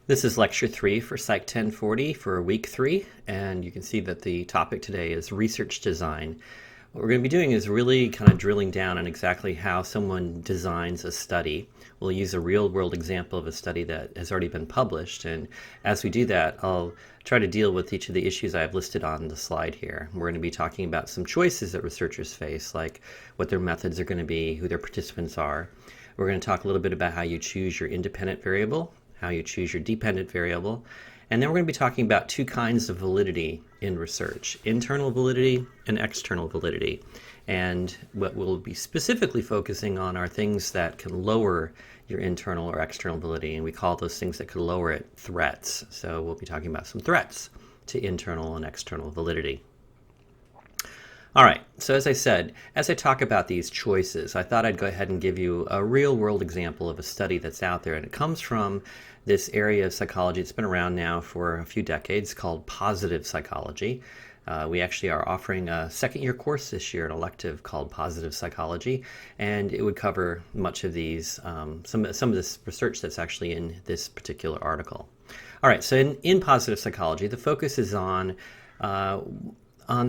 This is lecture 3 for Psych 1040 for week 3, and you can see that the topic today is research design. What we're going to be doing is really kind of drilling down on exactly how someone designs a study. We'll use a real-world example of a study that has already been published, and as we do that, I'll try to deal with each of the issues I have listed on the slide here. We're going to be talking about some choices that researchers face, like what their methods are going to be, who their participants are. We're going to talk a little bit about how you choose your independent variable, how you choose your dependent variable, and then we're going to be talking about two kinds of validity in research, internal validity and external validity. And what we'll be specifically focusing on are things that can lower your internal or external validity, and we call those things that could lower it threats. So we'll be talking about some threats to internal and external validity. All right, so as I said, as I talk about these choices, I thought I'd go ahead and give you a real-world example of a study that's out there, and it comes from this area of psychology that's been around now for a few decades called positive psychology. We actually are offering a second-year course this year, an elective called Positive Psychology, and it would cover much of these, some of this research that's actually in this particular article. All right, so in positive psychology, the focus is on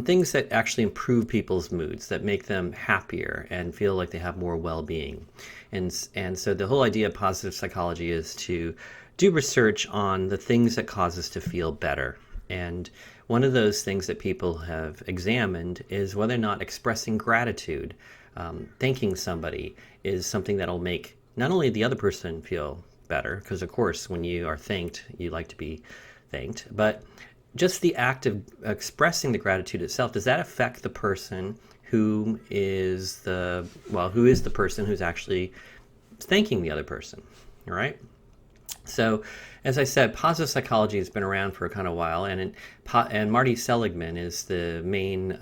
things that actually improve people's moods, that make them happier and feel like they have more well-being. And so the whole idea of positive psychology is to do research on the things that cause us to feel better. And one of those things that people have examined is whether or not expressing gratitude, thanking somebody, is something that'll make not only the other person feel better, because of course when you are thanked, you like to be thanked, but just the act of expressing the gratitude itself, does that affect the person who is the person who's actually thanking the other person, all right? So, as I said, positive psychology has been around for a kind of while, and Marty Seligman is the main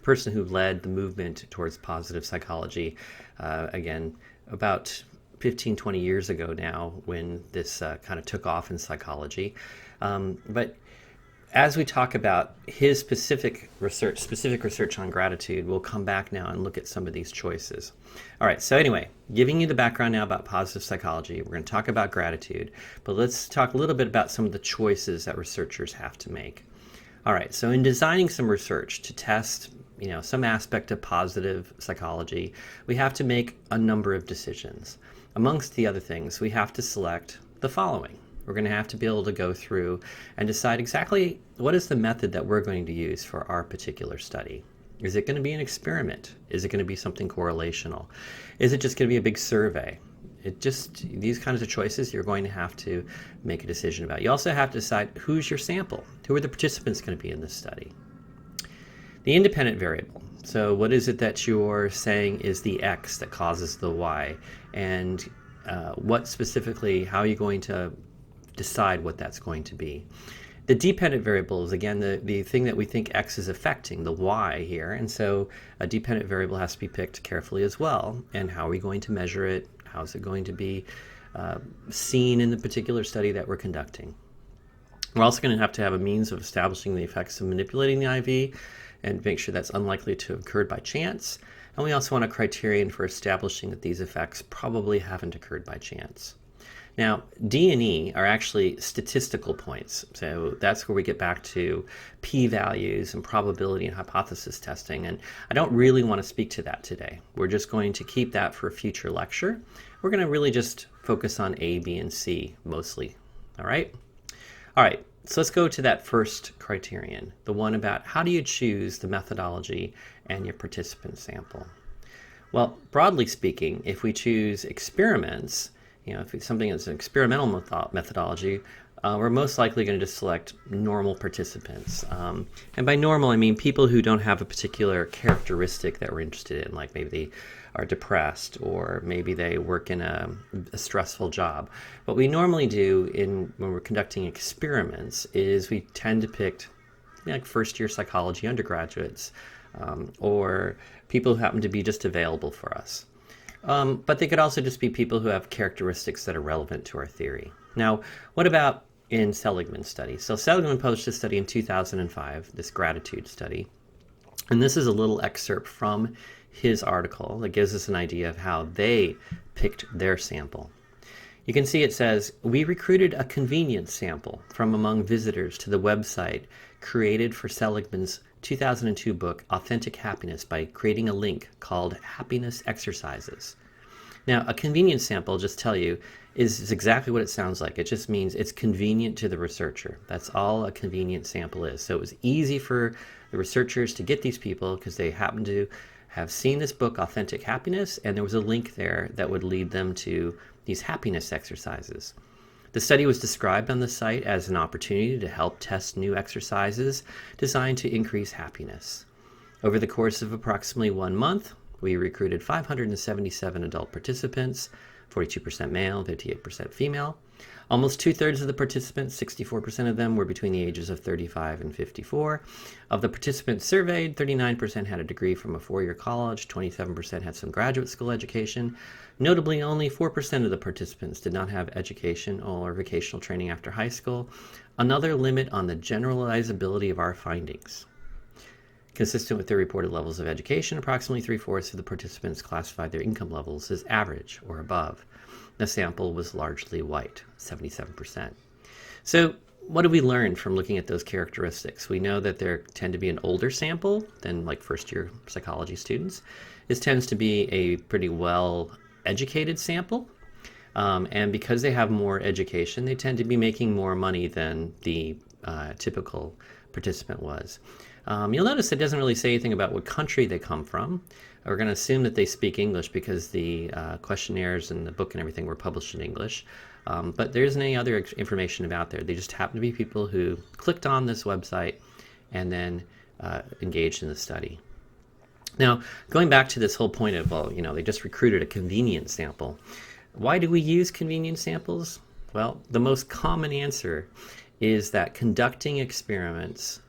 person who led the movement towards positive psychology, again, about 15, 20 years ago now, when this kind of took off in psychology. But as we talk about his specific research on gratitude, we'll come back now and look at some of these choices. All right, so anyway, giving you the background now about positive psychology, we're going to talk about gratitude, but let's talk a little bit about some of the choices that researchers have to make. All right, so in designing some research to test some aspect of positive psychology, we have to make a number of decisions. Amongst the other things, we have to select the following. We're going to have to be able to go through and decide exactly what is the method that we're going to use for our particular study. Is it going to be an experiment? Is it going to be something correlational? Is it just going to be a big survey? These kinds of choices you're going to have to make a decision about. You also have to decide who's your sample. Who are the participants going to be in this study? The independent variable. So what is it that you're saying is the X that causes the Y? And what specifically, how are you going to decide what that's going to be? The dependent variable is, again, the thing that we think X is affecting, the Y here. And so a dependent variable has to be picked carefully as well. And how are we going to measure it? How is it going to be seen in the particular study that we're conducting? We're also going to have a means of establishing the effects of manipulating the IV and make sure that's unlikely to have occurred by chance. And we also want a criterion for establishing that these effects probably haven't occurred by chance. Now, D and E are actually statistical points. So that's where we get back to p-values and probability and hypothesis testing. And I don't really want to speak to that today. We're just going to keep that for a future lecture. We're going to really just focus on A, B, and C mostly. All right? All right. So let's go to that first criterion, the one about how do you choose the methodology and your participant sample. Well, broadly speaking, if we choose experiments, if it's something that's an experimental methodology, we're most likely going to just select normal participants. And by normal, I mean people who don't have a particular characteristic that we're interested in, like maybe they are depressed or maybe they work in a stressful job. What we normally do when we're conducting experiments is we tend to pick like first-year psychology undergraduates or people who happen to be just available for us. But they could also just be people who have characteristics that are relevant to our theory. Now, what about in Seligman's study? So Seligman published a study in 2005, this gratitude study. And this is a little excerpt from his article that gives us an idea of how they picked their sample. You can see it says, we recruited a convenience sample from among visitors to the website created for Seligman's 2002 book, Authentic Happiness, by creating a link called Happiness Exercises. Now, a convenience sample, just tell you, is exactly what it sounds like. It just means it's convenient to the researcher. That's all a convenient sample is. So it was easy for the researchers to get these people because they happen to have seen this book, Authentic Happiness, and there was a link there that would lead them to these happiness exercises. The study was described on the site as an opportunity to help test new exercises designed to increase happiness. Over the course of approximately 1 month, we recruited 577 adult participants, 42% male, 58% female. Almost 2/3 of the participants, 64% of them, were between the ages of 35 and 54. Of the participants surveyed, 39% had a degree from a 4-year college, 27% had some graduate school education. Notably, only 4% of the participants did not have education or vocational training after high school, another limit on the generalizability of our findings. Consistent with their reported levels of education, approximately 3/4 of the participants classified their income levels as average or above. The sample was largely white, 77%. So what do we learn from looking at those characteristics? We know that there tend to be an older sample than like first-year psychology students. This tends to be a pretty well-educated sample. And because they have more education, they tend to be making more money than the typical participant was. You'll notice it doesn't really say anything about what country they come from. We're going to assume that they speak English because the questionnaires and the book and everything were published in English. But there isn't any other information about there. They just happen to be people who clicked on this website and then engaged in the study. Now, going back to this whole point of, well, they just recruited a convenience sample. Why do we use convenience samples? Well, the most common answer is that in conducting experiments,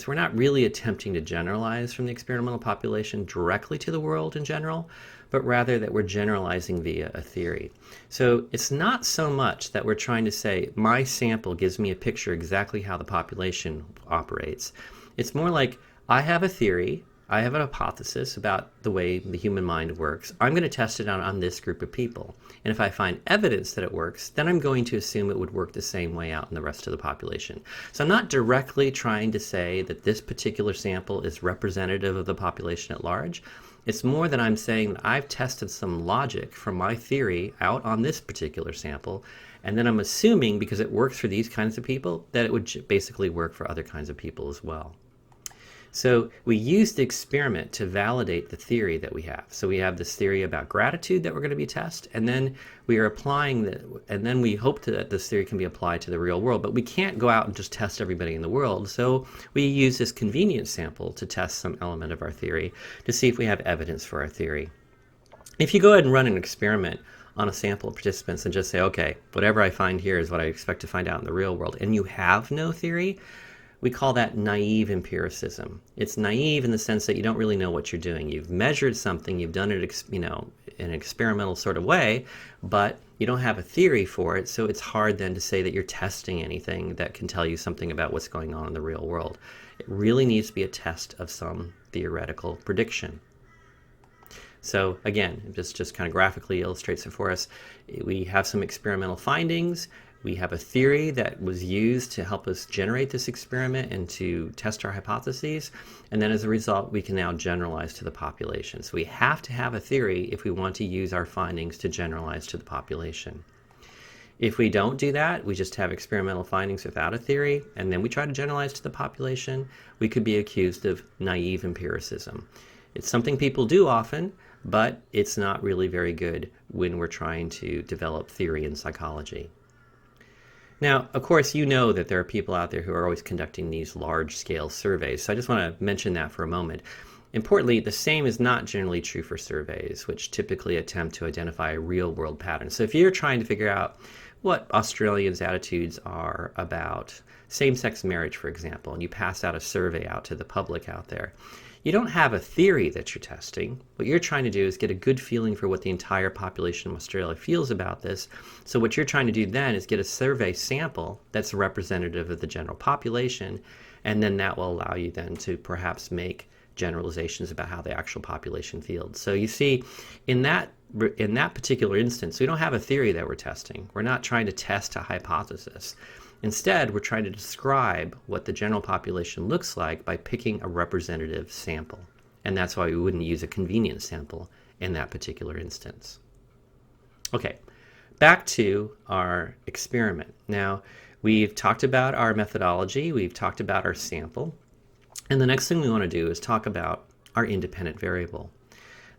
we're not really attempting to generalize from the experimental population directly to the world in general, but rather that we're generalizing via a theory. So it's not so much that we're trying to say, my sample gives me a picture exactly how the population operates. It's more like, I have a theory, I have an hypothesis about the way the human mind works. I'm going to test it out on this group of people. And if I find evidence that it works, then I'm going to assume it would work the same way out in the rest of the population. So I'm not directly trying to say that this particular sample is representative of the population at large. It's more that I'm saying that I've tested some logic from my theory out on this particular sample, and then I'm assuming, because it works for these kinds of people, that it would basically work for other kinds of people as well. So we use the experiment to validate the theory that we have. So we have this theory about gratitude that we're going to be testing, and then we are applying and then we hope that this theory can be applied to the real world. But we can't go out and just test everybody in the world. So we use this convenience sample to test some element of our theory to see if we have evidence for our theory. If you go ahead and run an experiment on a sample of participants and just say, okay, whatever I find here is what I expect to find out in the real world, and you have no theory, we call that naive empiricism. It's naive in the sense that you don't really know what you're doing. You've measured something, you've done it, in an experimental sort of way, but you don't have a theory for it, so it's hard then to say that you're testing anything that can tell you something about what's going on in the real world. It really needs to be a test of some theoretical prediction. So again, just kind of graphically illustrates it for us. We have some experimental findings. We have a theory that was used to help us generate this experiment and to test our hypotheses. And then as a result, we can now generalize to the population. So we have to have a theory if we want to use our findings to generalize to the population. If we don't do that, we just have experimental findings without a theory, and then we try to generalize to the population, we could be accused of naive empiricism. It's something people do often, but it's not really very good when we're trying to develop theory in psychology. Now, of course, you know that there are people out there who are always conducting these large-scale surveys, so I just want to mention that for a moment. Importantly, the same is not generally true for surveys, which typically attempt to identify real-world patterns. So if you're trying to figure out what Australians' attitudes are about same-sex marriage, for example, and you pass out a survey out to the public out there, you don't have a theory that you're testing. What you're trying to do is get a good feeling for what the entire population of Australia feels about this. So what you're trying to do then is get a survey sample that's representative of the general population, and then that will allow you then to perhaps make generalizations about how the actual population feels. So you see, in that particular instance, we don't have a theory that we're testing. We're not trying to test a hypothesis. Instead, we're trying to describe what the general population looks like by picking a representative sample. And that's why we wouldn't use a convenience sample in that particular instance. Okay, back to our experiment. Now, we've talked about our methodology, we've talked about our sample, and the next thing we want to do is talk about our independent variable.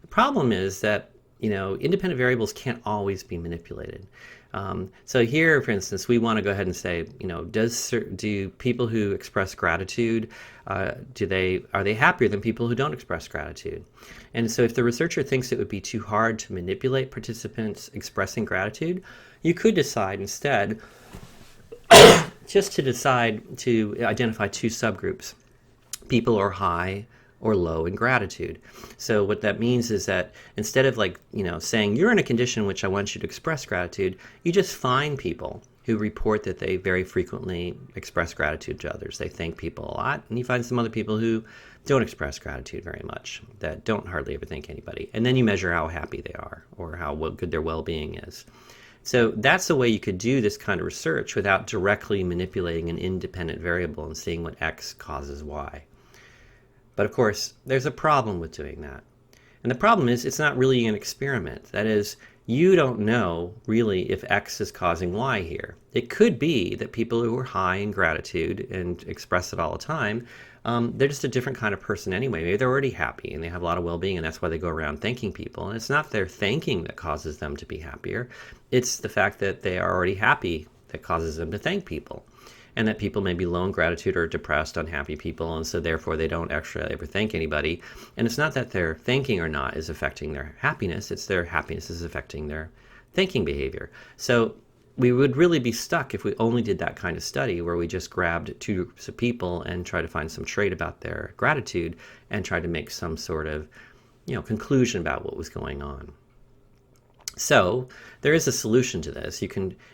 The problem is that, independent variables can't always be manipulated. So here, for instance, we want to go ahead and say, do people who express gratitude, are they happier than people who don't express gratitude? And so if the researcher thinks it would be too hard to manipulate participants expressing gratitude, you could decide instead just to decide to identify two subgroups. People are high or low in gratitude. So what that means is that instead of saying you're in a condition in which I want you to express gratitude, you just find people who report that they very frequently express gratitude to others. They thank people a lot, and you find some other people who don't express gratitude very much, that don't hardly ever thank anybody. And then you measure how happy they are or how good their well-being is. So that's the way you could do this kind of research without directly manipulating an independent variable and seeing what X causes Y. But of course, there's a problem with doing that. And the problem is it's not really an experiment. That is, you don't know really if X is causing Y here. It could be that people who are high in gratitude and express it all the time, they're just a different kind of person anyway. Maybe they're already happy and they have a lot of well-being, and that's why they go around thanking people. And it's not their thanking that causes them to be happier. It's the fact that they are already happy that causes them to thank people. And that people may be low in gratitude or depressed, unhappy people, and so therefore they don't actually ever thank anybody. And it's not that their thanking or not is affecting their happiness, it's their happiness is affecting their thanking behavior. So we would really be stuck if we only did that kind of study where we just grabbed two groups of people and tried to find some trait about their gratitude and tried to make some sort of conclusion about what was going on. So there is a solution to this.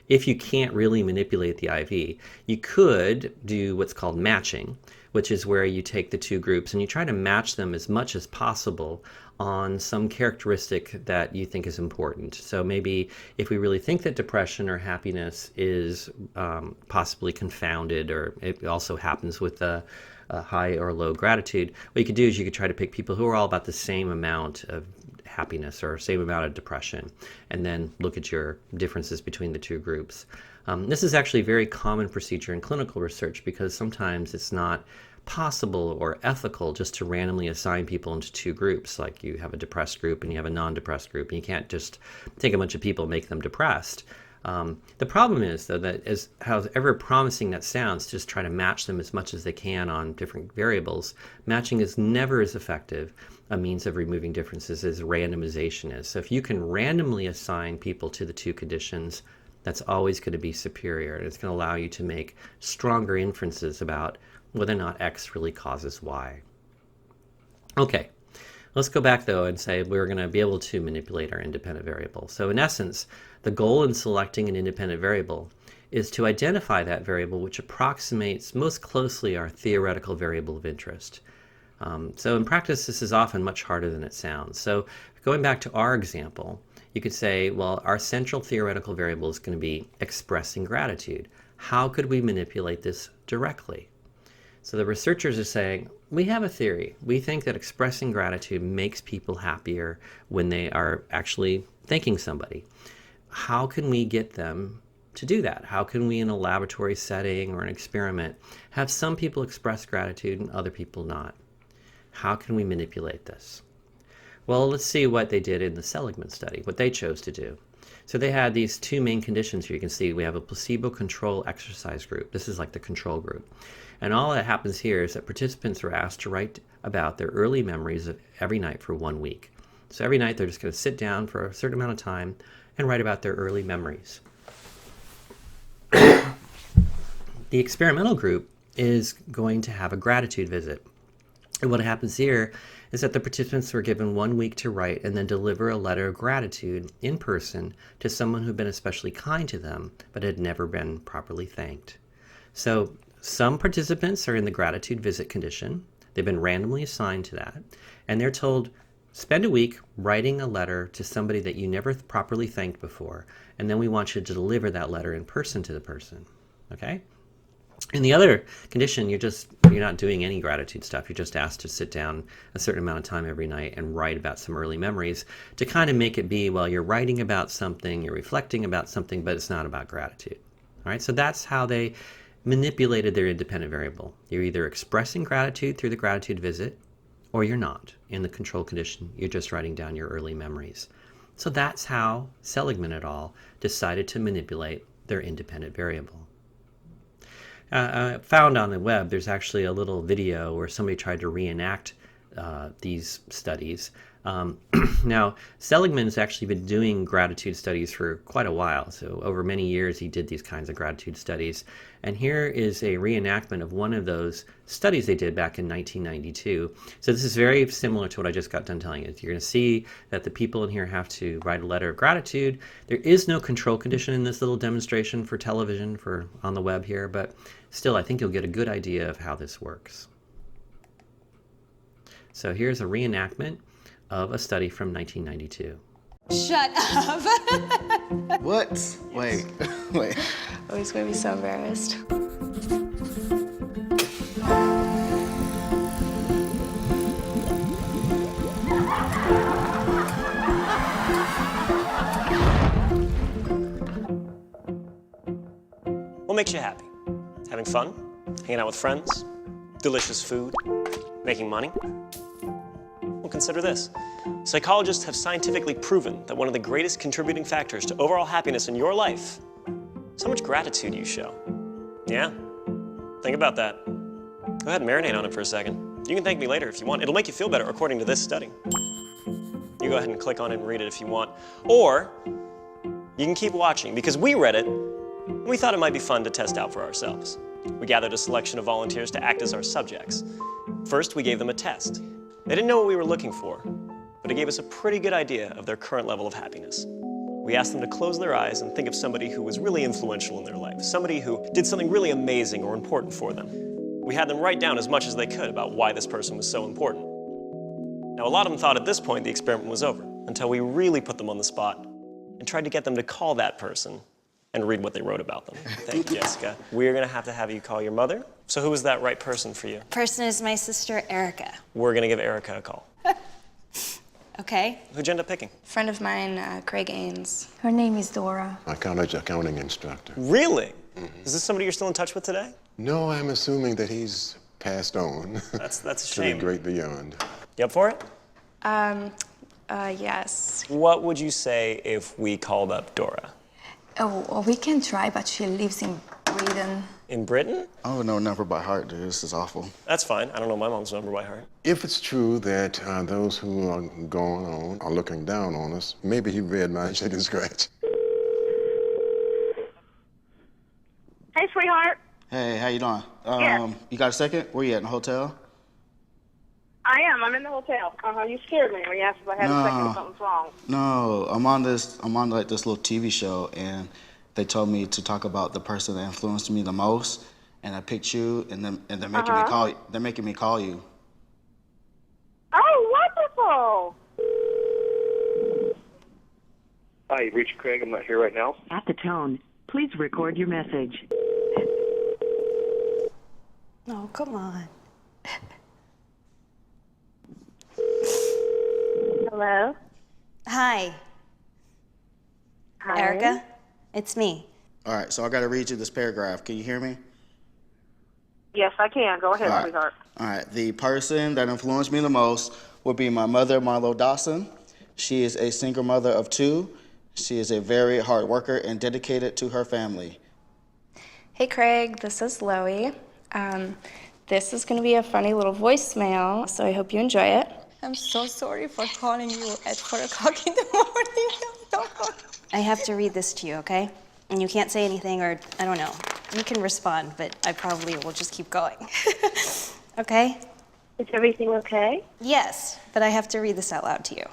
If you can't really manipulate the IV, you could do what's called matching, which is where you take the two groups and you try to match them as much as possible on some characteristic that you think is important. So maybe if we really think that depression or happiness is possibly confounded, or it also happens with a high or low gratitude, what you could do is you could try to pick people who are all about the same amount of happiness or same amount of depression, and then look at your differences between the two groups. This is actually a very common procedure in clinical research because sometimes it's not possible or ethical just to randomly assign people into two groups. Like you have a depressed group and you have a non-depressed group, and you can't just take a bunch of people and make them depressed. The problem is, though, that as however promising that sounds, just try to match them as much as they can on different variables. Matching is never as effective a means of removing differences as randomization is. So if you can randomly assign people to the two conditions, that's always going to be superior, and it's going to allow you to make stronger inferences about whether or not X really causes Y. Okay. Let's go back, though, and say we're going to be able to manipulate our independent variable. So in essence, the goal in selecting an independent variable is to identify that variable which approximates most closely our theoretical variable of interest. So in practice, this is often much harder than it sounds. So going back to our example, you could say, well, our central theoretical variable is going to be expressing gratitude. How could we manipulate this directly? So the researchers are saying, we have a theory. We think that expressing gratitude makes people happier when they are actually thanking somebody. How can we get them to do that? How can we, in a laboratory setting or an experiment, have some people express gratitude and other people not? How can we manipulate this? Well, let's see what they did in the Seligman study, what they chose to do. So they had these two main conditions here. You can see we have a placebo control exercise group. This is like the control group. And all that happens here is that participants are asked to write about their early memories of every night for 1 week. So every night they're just going to sit down for a certain amount of time and write about their early memories. The experimental group is going to have a gratitude visit. And what happens here is that the participants were given 1 week to write and then deliver a letter of gratitude in person to someone who'd been especially kind to them but had never been properly thanked. So some participants are in the gratitude visit condition. They've been randomly assigned to that, and they're told, spend a week writing a letter to somebody that you never properly thanked before, and then we want you to deliver that letter in person to the person. Okay? In the other condition, you're not doing any gratitude stuff. You're just asked to sit down a certain amount of time every night and write about some early memories to kind of make it be, well, you're writing about something, you're reflecting about something, but it's not about gratitude. All right, so that's how they manipulated their independent variable. You're either expressing gratitude through the gratitude visit, or you're not. In the control condition, you're just writing down your early memories. So that's how Seligman et al. Decided to manipulate their independent variable. Found on the web, there's actually a little video where somebody tried to reenact these studies. Now, Seligman's actually been doing gratitude studies for quite a while. So over many years, he did these kinds of gratitude studies. And here is a reenactment of one of those studies they did back in 1992. So this is very similar to what I just got done telling you. You're going to see that the people in here have to write a letter of gratitude. There is no control condition in this little demonstration for television, for on the web here, but still, I think you'll get a good idea of how this works. So here's a reenactment of a study from 1992. Shut up. What? Wait. Oh, he's gonna be so embarrassed. What makes you happy? Having fun? Hanging out with friends? Delicious food? Making money? Well, consider this. Psychologists have scientifically proven that one of the greatest contributing factors to overall happiness in your life is how much gratitude you show. Yeah? Think about that. Go ahead and marinate on it for a second. You can thank me later if you want. It'll make you feel better according to this study. You go ahead and click on it and read it if you want. Or you can keep watching because we read it and we thought it might be fun to test out for ourselves. We gathered a selection of volunteers to act as our subjects. First, we gave them a test. They didn't know what we were looking for, but it gave us a pretty good idea of their current level of happiness. We asked them to close their eyes and think of somebody who was really influential in their life, somebody who did something really amazing or important for them. We had them write down as much as they could about why this person was so important. Now, a lot of them thought at this point the experiment was over, until we really put them on the spot and tried to get them to call that person and read what they wrote about them. Thank you, Jessica. We're gonna have you call your mother. So who was that right person for you? Person is my sister, Erica. We're gonna give Erica a call. Okay. Who'd you end up picking? Friend of mine, Craig Ains. Her name is Dora. My college accounting instructor. Really? Is this somebody you're still in touch with today? No, I'm assuming that he's passed on. That's a to shame. the great beyond. You up for it? Yes. What would you say if we called up Dora? Oh, well, we can try, but she lives in Britain. In Britain? I don't know number by heart, dude. This is awful. That's fine. I don't know my mom's number by heart. If it's true that those who are going on are looking down on us, maybe he read my chicken scratch. Hey, sweetheart. Hey, how you doing? Yeah. You got a second? Where you at, in the hotel? I am. I'm in the hotel. You scared me when you asked if I had a second if something's wrong. No, I'm on like this little TV show, and they told me to talk about the person that influenced me the most, and I picked you, and they're making me call. They're making me call you. Oh, wonderful! Hi, you've reached Craig. I'm not here right now. At the tone, please record your message. Oh, come on. Hello? Hi. Hi. Erica? It's me. All right, so I got to read you this paragraph. Can you hear me? Yes, I can. Go ahead, All right. sweetheart. All right. The person that influenced me the most would be my mother, Marlo Dawson. She is a single mother of 2. She is a very hard worker and dedicated to her family. Hey Craig, this is Loie. This is going to be a funny little voicemail, so I hope you enjoy it. I'm so sorry for calling you at 4 o'clock in the morning. I have to read this to you, okay? And you can't say anything, or I don't know. You can respond, but I probably will just keep going. Okay? Is everything okay? Yes, but I have to read this out loud to you.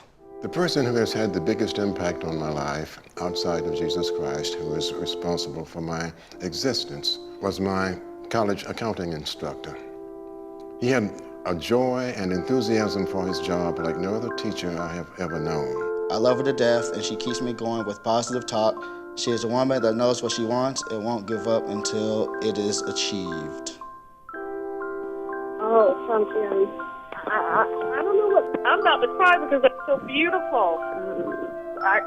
The person who has had the biggest impact on my life outside of Jesus Christ, who is responsible for my existence, was my college accounting instructor. He had a joy and enthusiasm for his job like no other teacher I have ever known. I love her to death, and she keeps me going with positive talk. She is a woman that knows what she wants and won't give up until it is achieved. Oh, something. I don't know what. I'm about to cry because it's so beautiful. I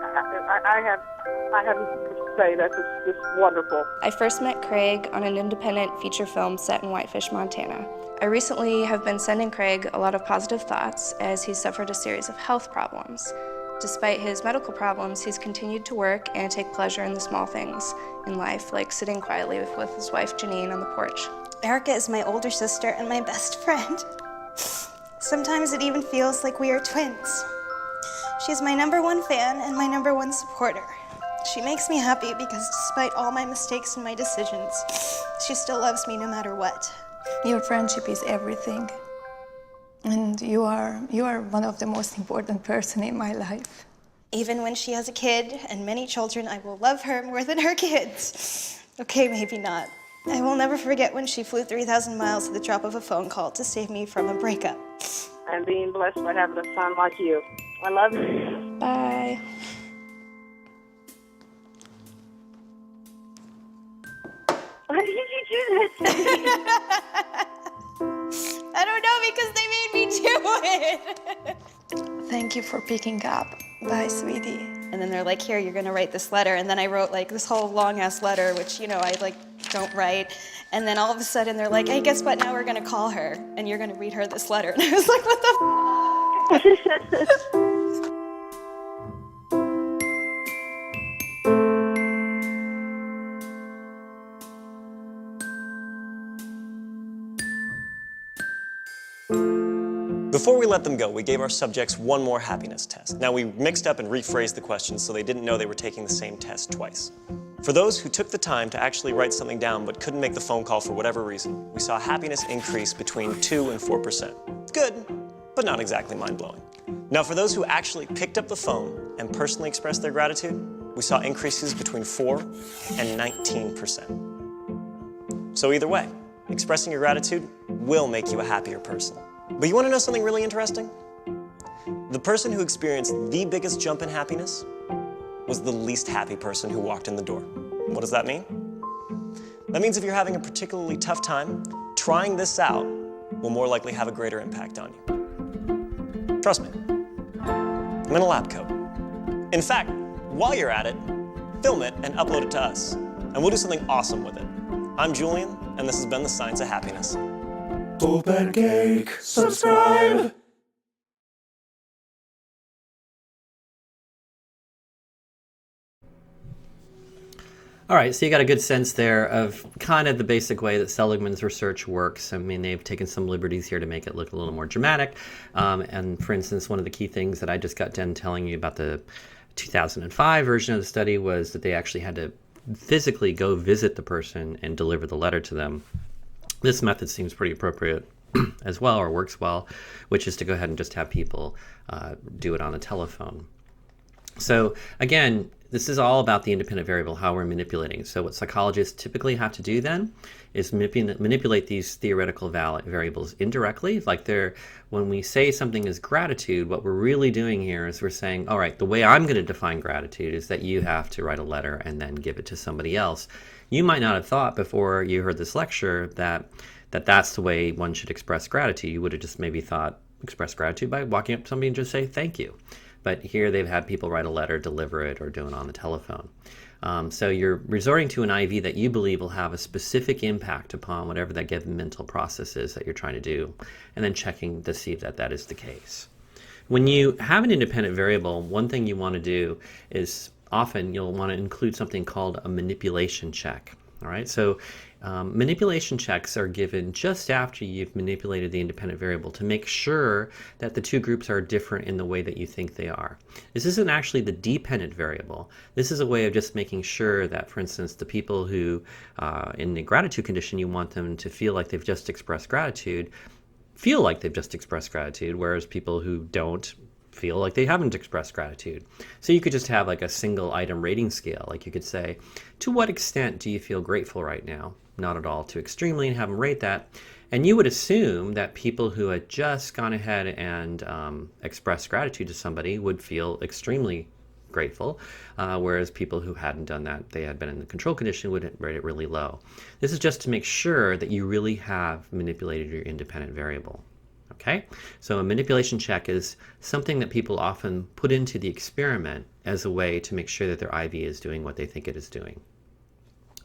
have to say that's just wonderful. I first met Craig on an independent feature film set in Whitefish, Montana. I recently have been sending Craig a lot of positive thoughts as he suffered a series of health problems. Despite his medical problems, he's continued to work and take pleasure in the small things in life, like sitting quietly with his wife Janine on the porch. Erica is my older sister and my best friend. Sometimes it even feels like we are twins. She's my #1 fan and my #1 supporter. She makes me happy because despite all my mistakes and my decisions, she still loves me no matter what. Your friendship is everything. And you are one of the most important person in my life. Even when she has a kid and many children, I will love her more than her kids. Okay, maybe not. I will never forget when she flew 3,000 miles at the drop of a phone call to save me from a breakup. And being blessed by having a son like you. I love you. Bye. Why did you do that to me? I don't know, because they made me do it. Thank you for picking up. Bye, sweetie. And then they're like, here, you're gonna write this letter. And then I wrote like this whole long ass letter, which, you know, I like don't write. And then all of a sudden they're like, hey, guess what? Now we're gonna call her and you're gonna read her this letter. And I was like, what the f? Before we let them go, we gave our subjects one more happiness test. Now, we mixed up and rephrased the questions so they didn't know they were taking the same test twice. For those who took the time to actually write something down but couldn't make the phone call for whatever reason, we saw happiness increase between 2 and 4%. Good, but not exactly mind-blowing. Now, for those who actually picked up the phone and personally expressed their gratitude, we saw increases between 4 and 19%. So either way, expressing your gratitude will make you a happier person. But you want to know something really interesting? The person who experienced the biggest jump in happiness was the least happy person who walked in the door. What does that mean? That means if you're having a particularly tough time, trying this out will more likely have a greater impact on you. Trust me, I'm in a lab coat. In fact, while you're at it, film it and upload it to us, and we'll do something awesome with it. I'm Julian, and this has been The Science of Happiness. Open Cake, subscribe! All right, so you got a good sense there of kind of the basic way that Seligman's research works. I mean, they've taken some liberties here to make it look a little more dramatic. And for instance, one of the key things that I just got done telling you about the 2005 version of the study was that they actually had to physically go visit the person and deliver the letter to them. This method seems pretty appropriate as well, or works well, which is to go ahead and just have people do it on a telephone. So again, this is all about the independent variable, how we're manipulating. So what psychologists typically have to do then is manipulate these theoretical variables indirectly. Like when we say something is gratitude, what we're really doing here is we're saying, all right, the way I'm going to define gratitude is that you have to write a letter and then give it to somebody else. You might not have thought before you heard this lecture that that's the way one should express gratitude. You would have just maybe thought express gratitude by walking up to somebody and just say thank you. But here they've had people write a letter, deliver it, or do it on the telephone. So you're resorting to an IV that you believe will have a specific impact upon whatever that given mental process is that you're trying to do, and then checking to see that that is the case. When you have an independent variable, one thing you want to do is often you'll want to include something called a manipulation check. All right, so manipulation checks are given just after you've manipulated the independent variable to make sure that the two groups are different in the way that you think they are. This isn't actually the dependent variable. This is a way of just making sure that, for instance, the people who in the gratitude condition, you want them to feel like they've just expressed gratitude, feel like they've just expressed gratitude, whereas people who don't feel like they haven't expressed gratitude. So you could just have like a single item rating scale. Like you could say, to what extent do you feel grateful right now? Not at all, to extremely, and have them rate that. And you would assume that people who had just gone ahead and expressed gratitude to somebody would feel extremely grateful, whereas people who hadn't done that, they had been in the control condition, would rate it really low. This is just to make sure that you really have manipulated your independent variable. Okay, so a manipulation check is something that people often put into the experiment as a way to make sure that their IV is doing what they think it is doing.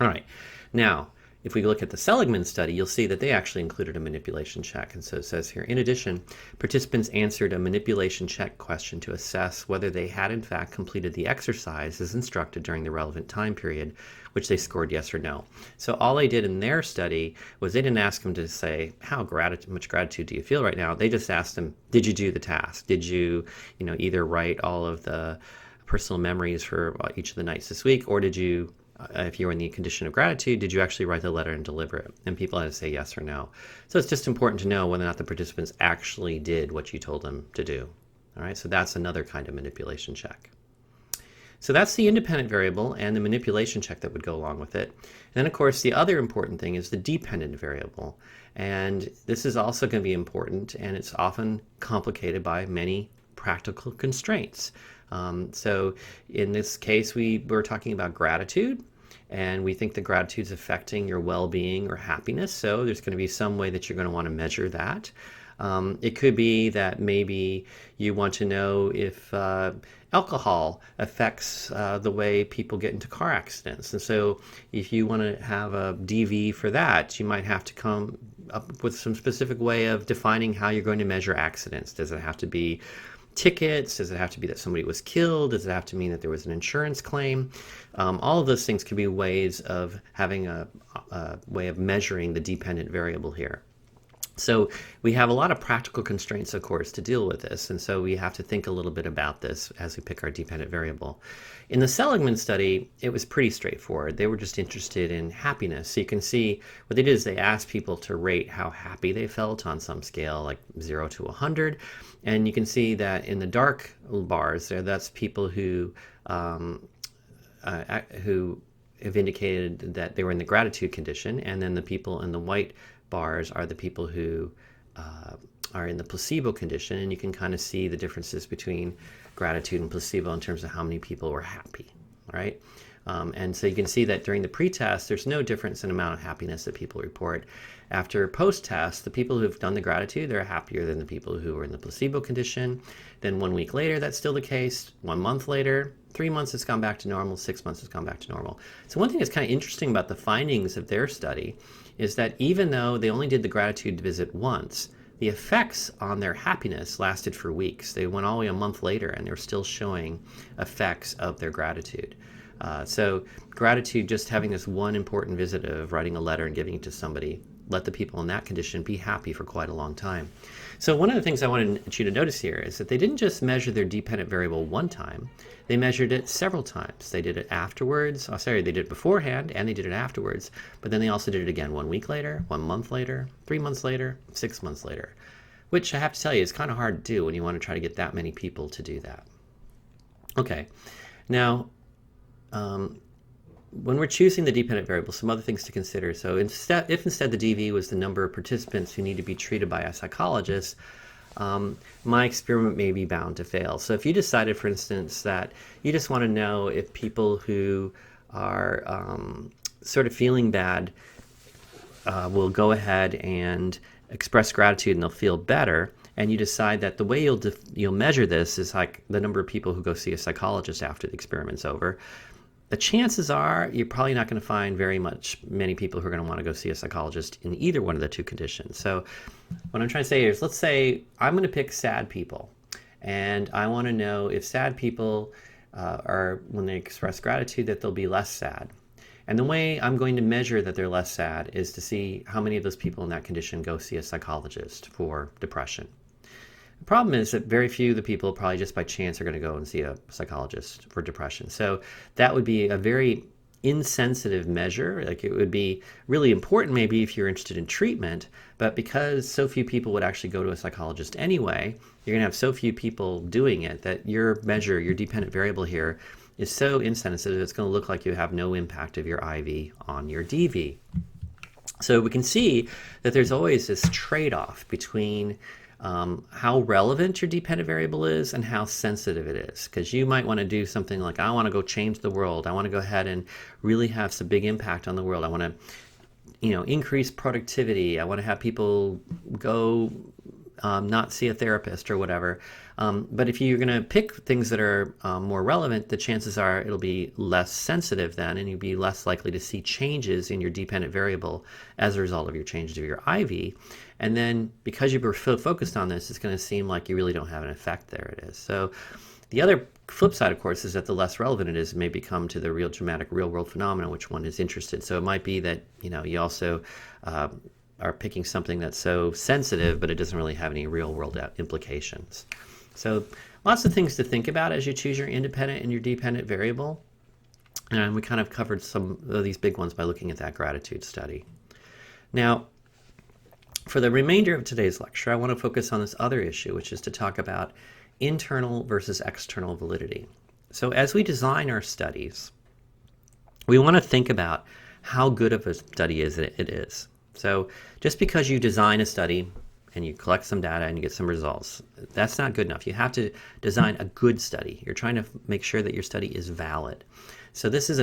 All right, now if we look at the Seligman study, you'll see that they actually included a manipulation check. And so it says here, in addition, participants answered a manipulation check question to assess whether they had in fact completed the exercise as instructed during the relevant time period, which they scored yes or no. So all they did in their study was they didn't ask them to say, how much gratitude do you feel right now? They just asked them, did you do the task? Did you, either write all of the personal memories for each of the nights this week, or did you, if you were in the condition of gratitude, did you actually write the letter and deliver it? And people had to say yes or no. So it's just important to know whether or not the participants actually did what you told them to do. All right, so that's another kind of manipulation check. So that's the independent variable and the manipulation check that would go along with it. And then, of course, the other important thing is the dependent variable. And this is also going to be important, and it's often complicated by many practical constraints. So in this case, we were talking about gratitude, and we think that gratitude is affecting your well-being or happiness. So there's going to be some way that you're going to want to measure that. It could be that maybe you want to know if alcohol affects the way people get into car accidents. And so if you want to have a DV for that, you might have to come up with some specific way of defining how you're going to measure accidents. Does it have to be tickets? Does it have to be that somebody was killed? Does it have to mean that there was an insurance claim? All of those things could be ways of having a way of measuring the dependent variable here. So we have a lot of practical constraints, of course, to deal with this. And so we have to think a little bit about this as we pick our dependent variable. In the Seligman study, it was pretty straightforward. They were just interested in happiness. So you can see what they did is they asked people to rate how happy they felt on some scale, like 0 to 100. And you can see that in the dark bars there, that's people who have indicated that they were in the gratitude condition. And then the people in the white bars are the people who are in the placebo condition, and you can kind of see the differences between gratitude and placebo in terms of how many people were happy, right? And so you can see that during the pre-test, there's no difference in amount of happiness that people report. After post-test, the people who've done the gratitude, they're happier than the people who were in the placebo condition. Then 1 week later, that's still the case. 1 month later, 3 months, it's gone back to normal. 6 months, it's gone back to normal. So one thing that's kind of interesting about the findings of their study is that even though they only did the gratitude visit once, the effects on their happiness lasted for weeks. They went all the way a month later, and they're still showing effects of their gratitude. So gratitude, just having this one important visit of writing a letter and giving it to somebody, let the people in that condition be happy for quite a long time. So one of the things I wanted you to notice here is that they didn't just measure their dependent variable one time, they measured it several times. They did it afterwards, they did it beforehand and they did it afterwards, but then they also did it again 1 week later, 1 month later, 3 months later, 6 months later, which I have to tell you is kind of hard to do when you want to try to get that many people to do that. Okay, now, when we're choosing the dependent variable, some other things to consider. So if instead the DV was the number of participants who need to be treated by a psychologist, my experiment may be bound to fail. So if you decided, for instance, that you just want to know if people who are sort of feeling bad will go ahead and express gratitude and they'll feel better, and you decide that the way you'll measure this is like the number of people who go see a psychologist after the experiment's over, the chances are you're probably not going to find many people who are going to want to go see a psychologist in either one of the two conditions. So what I'm trying to say is, let's say I'm going to pick sad people, and I want to know if sad people are, when they express gratitude, that they'll be less sad. And the way I'm going to measure that they're less sad is to see how many of those people in that condition go see a psychologist for depression. The problem is that very few of the people probably just by chance are going to go and see a psychologist for depression. So that would be a very insensitive measure. Like, it would be really important maybe if you're interested in treatment, but because so few people would actually go to a psychologist anyway, you're going to have so few people doing it that your measure, your dependent variable here, is so insensitive it's going to look like you have no impact of your IV on your DV. So we can see that there's always this trade-off between how relevant your dependent variable is and how sensitive it is. Because you might want to do something like, I want to go change the world. I want to go ahead and really have some big impact on the world. I want to, increase productivity. I want to have people go not see a therapist or whatever. But if you're going to pick things that are more relevant, the chances are it'll be less sensitive then, and you'll be less likely to see changes in your dependent variable as a result of your changes of your IV. And then because you were focused on this, it's going to seem like you really don't have an effect. There it is. So the other flip side, of course, is that the less relevant it is, it may become to the real dramatic real world phenomena which one is interested. So it might be that you also are picking something that's so sensitive, but it doesn't really have any real world implications. So lots of things to think about as you choose your independent and your dependent variable. And we kind of covered some of these big ones by looking at that gratitude study. Now, for the remainder of today's lecture, I want to focus on this other issue, which is to talk about internal versus external validity. So as we design our studies, we want to think about how good of a study it is. So just because you design a study and you collect some data and you get some results, that's not good enough. You have to design a good study. You're trying to make sure that your study is valid. So this is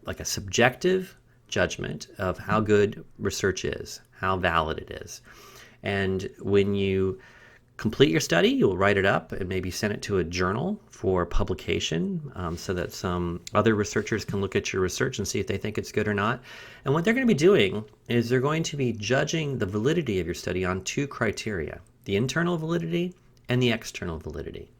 like a subjective judgment of how good research is, how valid it is. And when you complete your study, you'll write it up and maybe send it to a journal for publication so that some other researchers can look at your research and see if they think it's good or not. And what they're going to be doing is they're going to be judging the validity of your study on two criteria: the internal validity and the external validity.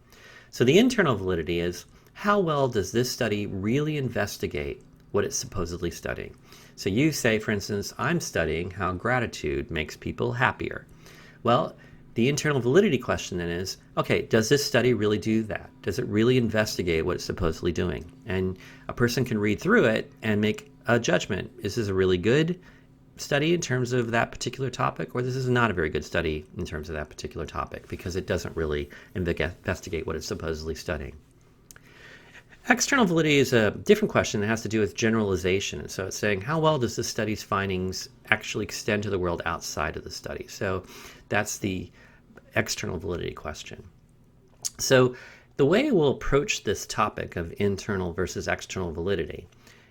So the internal validity is, how well does this study really investigate what it's supposedly studying? So you say, for instance, I'm studying how gratitude makes people happier. Well, the internal validity question then is, okay, does this study really do that? Does it really investigate what it's supposedly doing? And a person can read through it and make a judgment. Is this a really good study in terms of that particular topic, or this is not a very good study in terms of that particular topic because it doesn't really investigate what it's supposedly studying? External validity is a different question that has to do with generalization. So it's saying, how well does the study's findings actually extend to the world outside of the study? So that's the external validity question. So the way we'll approach this topic of internal versus external validity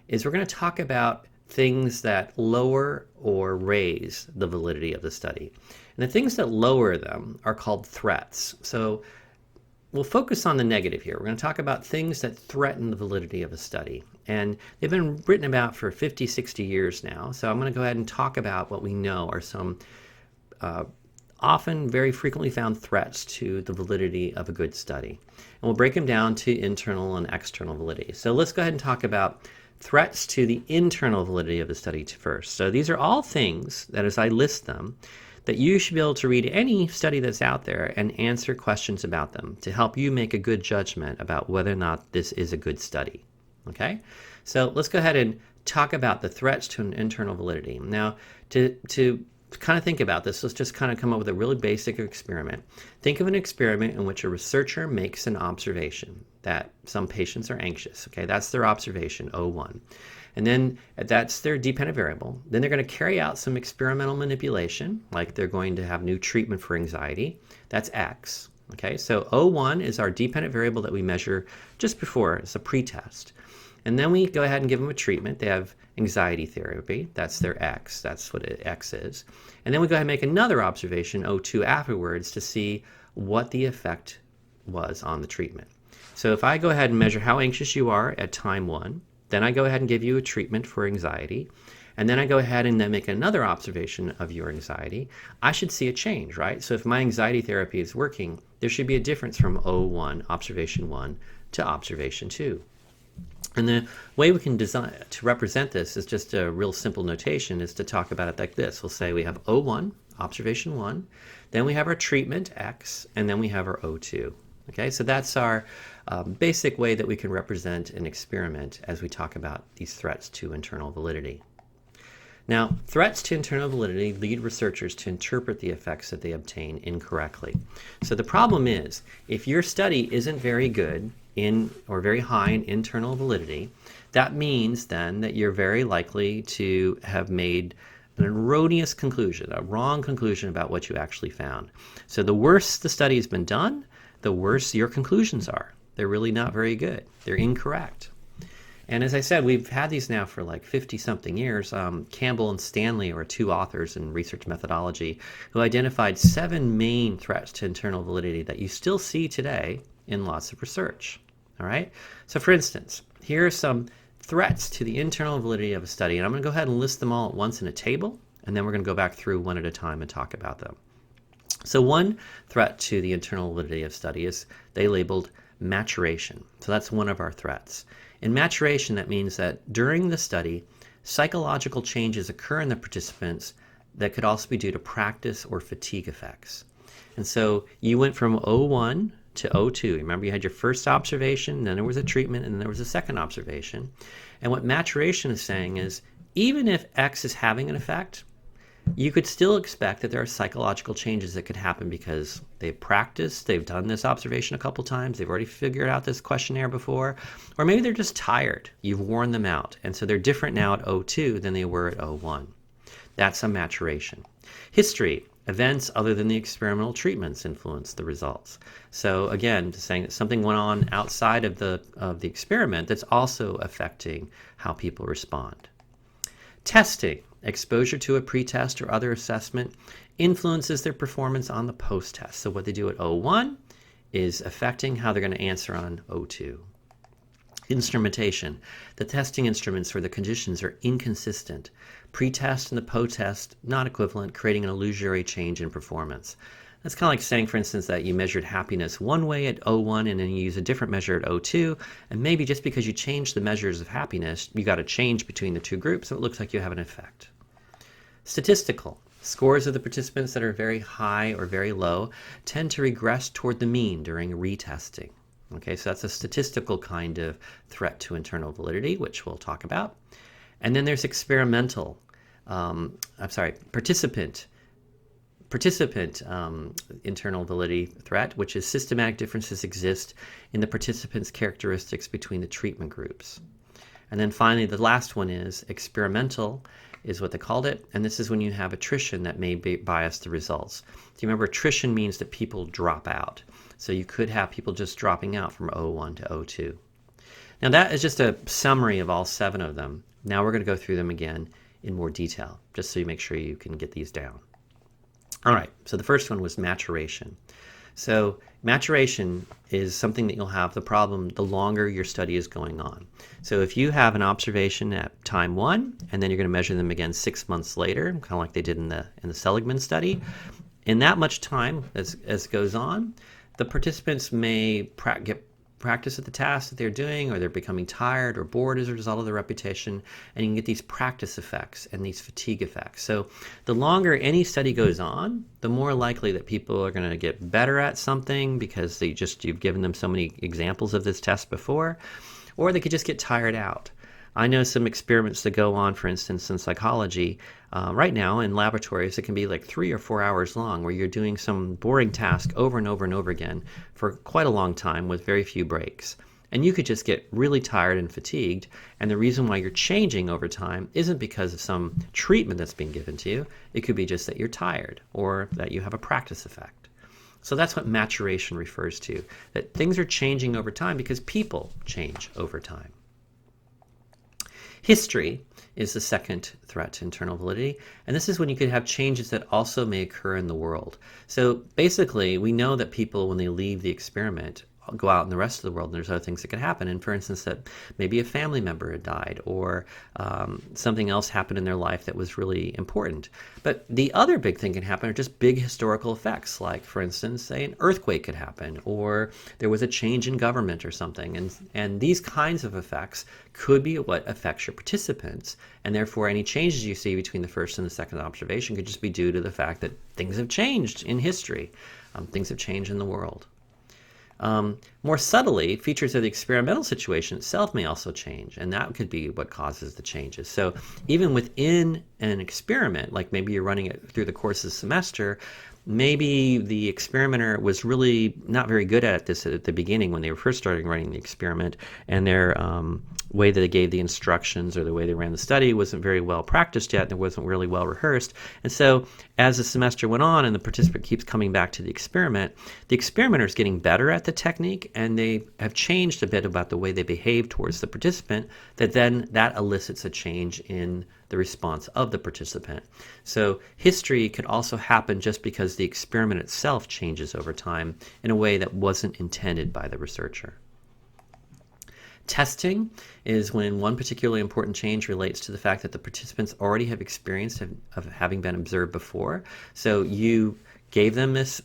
is we're going to talk about things that lower or raise the validity of the study. And the things that lower them are called threats. So we'll focus on the negative here. We're going to talk about things that threaten the validity of a study. And they've been written about for 50, 60 years now. So I'm going to go ahead and talk about what we know are some often very frequently found threats to the validity of a good study. And we'll break them down to internal and external validity. So let's go ahead and talk about threats to the internal validity of the study first. So these are all things that, as I list them, that you should be able to read any study that's out there and answer questions about them to help you make a good judgment about whether or not this is a good study. Okay? So let's go ahead and talk about the threats to an internal validity. Now, to kind of think about this, let's just kind of come up with a really basic experiment. Think of an experiment in which a researcher makes an observation that some patients are anxious. Okay, that's their observation, O1. And then that's their dependent variable. Then they're going to carry out some experimental manipulation, like they're going to have new treatment for anxiety. That's X. Okay, so O1 is our dependent variable that we measure just before. It's a pretest. And then we go ahead and give them a treatment. They have anxiety therapy. That's their X. That's what X is. And then we go ahead and make another observation, O2, afterwards to see what the effect was on the treatment. So if I go ahead and measure how anxious you are at time 1, then I go ahead and give you a treatment for anxiety, and then I go ahead and then make another observation of your anxiety, I should see a change, right? So if my anxiety therapy is working, there should be a difference from O1, observation 1, to observation 2. And the way we can design to represent this is just a real simple notation, is to talk about it like this. We'll say we have O1, observation 1, then we have our treatment, X, and then we have our O2. Okay, so that's our basic way that we can represent an experiment as we talk about these threats to internal validity. Now, threats to internal validity lead researchers to interpret the effects that they obtain incorrectly. So the problem is, if your study isn't very good in or very high in internal validity, that means then that you're very likely to have made an erroneous conclusion, a wrong conclusion about what you actually found. So the worse the study has been done, the worse your conclusions are. They're really not very good. They're incorrect. And as I said, we've had these now for like 50-something years. Campbell and Stanley are two authors in research methodology who identified 7 main threats to internal validity that you still see today in lots of research. All right? So for instance, here are some threats to the internal validity of a study. And I'm going to go ahead and list them all at once in a table, and then we're going to go back through one at a time and talk about them. So one threat to the internal validity of study is they labeled maturation. So that's one of our threats. In maturation, that means that during the study, psychological changes occur in the participants that could also be due to practice or fatigue effects. And so you went from O1 to O2. Remember, you had your first observation, then there was a treatment, and then there was a second observation. And what maturation is saying is, even if X is having an effect, you could still expect that there are psychological changes that could happen because they've practiced, they've done this observation a couple times, they've already figured out this questionnaire before, or maybe they're just tired. You've worn them out, and so they're different now at O2 than they were at O1. That's a maturation. History, events other than the experimental treatments influence the results. So again, saying that something went on outside of the experiment that's also affecting how people respond. Testing, exposure to a pretest or other assessment influences their performance on the post-test. So what they do at O1 is affecting how they're going to answer on O2. Instrumentation. The testing instruments or the conditions are inconsistent. Pre-test and the post-test not equivalent, creating an illusory change in performance. That's kind of like saying, for instance, that you measured happiness one way at O1 and then you use a different measure at O2, and maybe just because you changed the measures of happiness, you got a change between the two groups, so it looks like you have an effect. Statistical. Scores of the participants that are very high or very low tend to regress toward the mean during retesting. Okay, so that's a statistical kind of threat to internal validity, which we'll talk about. And then there's experimental, participant internal validity threat, which is systematic differences exist in the participants' characteristics between the treatment groups. And then finally, the last one is experimental, is what they called it, and this is when you have attrition that may bias the results. Do you remember attrition means that people drop out? So you could have people just dropping out from O1 to O2. Now that is just a summary of all 7 of them. Now we're going to go through them again in more detail, just so you make sure you can get these down. All right, so the first one was maturation. So maturation is something that you'll have the problem the longer your study is going on. So if you have an observation at time 1, and then you're going to measure them again 6 months later, kind of like they did in the Seligman study, in that much time as it goes on, the participants may get practice at the task that they're doing, or they're becoming tired or bored as a result of the repetition, and you can get these practice effects and these fatigue effects. So the longer any study goes on, the more likely that people are going to get better at something because you've given them so many examples of this test before, or they could just get tired out. I know some experiments that go on, for instance, in psychology right now in laboratories. It can be like 3 or 4 hours long, where you're doing some boring task over and over and over again for quite a long time with very few breaks. And you could just get really tired and fatigued, and the reason why you're changing over time isn't because of some treatment that's being given to you. It could be just that you're tired or that you have a practice effect. So that's what maturation refers to, that things are changing over time because people change over time. History is the second threat to internal validity, and this is when you could have changes that also may occur in the world. So basically, we know that people, when they leave the experiment, go out in the rest of the world, and there's other things that could happen. And for instance, that maybe a family member had died, or something else happened in their life that was really important. But the other big thing can happen are just big historical effects, like, for instance, say an earthquake could happen, or there was a change in government or something. And these kinds of effects could be what affects your participants, and therefore any changes you see between the first and the second observation could just be due to the fact that things have changed in history, things have changed in the world. More subtly, features of the experimental situation itself may also change, and that could be what causes the changes. So even within an experiment, like maybe you're running it through the course of the semester, maybe the experimenter was really not very good at this at the beginning when they were first starting running the experiment, and their way that they gave the instructions or the way they ran the study wasn't very well practiced yet, and it wasn't really well rehearsed. And so as the semester went on and the participant keeps coming back to the experimenter is getting better at the technique, and they have changed a bit about the way they behave towards the participant, that elicits a change in the response of the participant. So history could also happen just because the experiment itself changes over time in a way that wasn't intended by the researcher. Testing is when one particularly important change relates to the fact that the participants already have experience of having been observed before. So you gave them this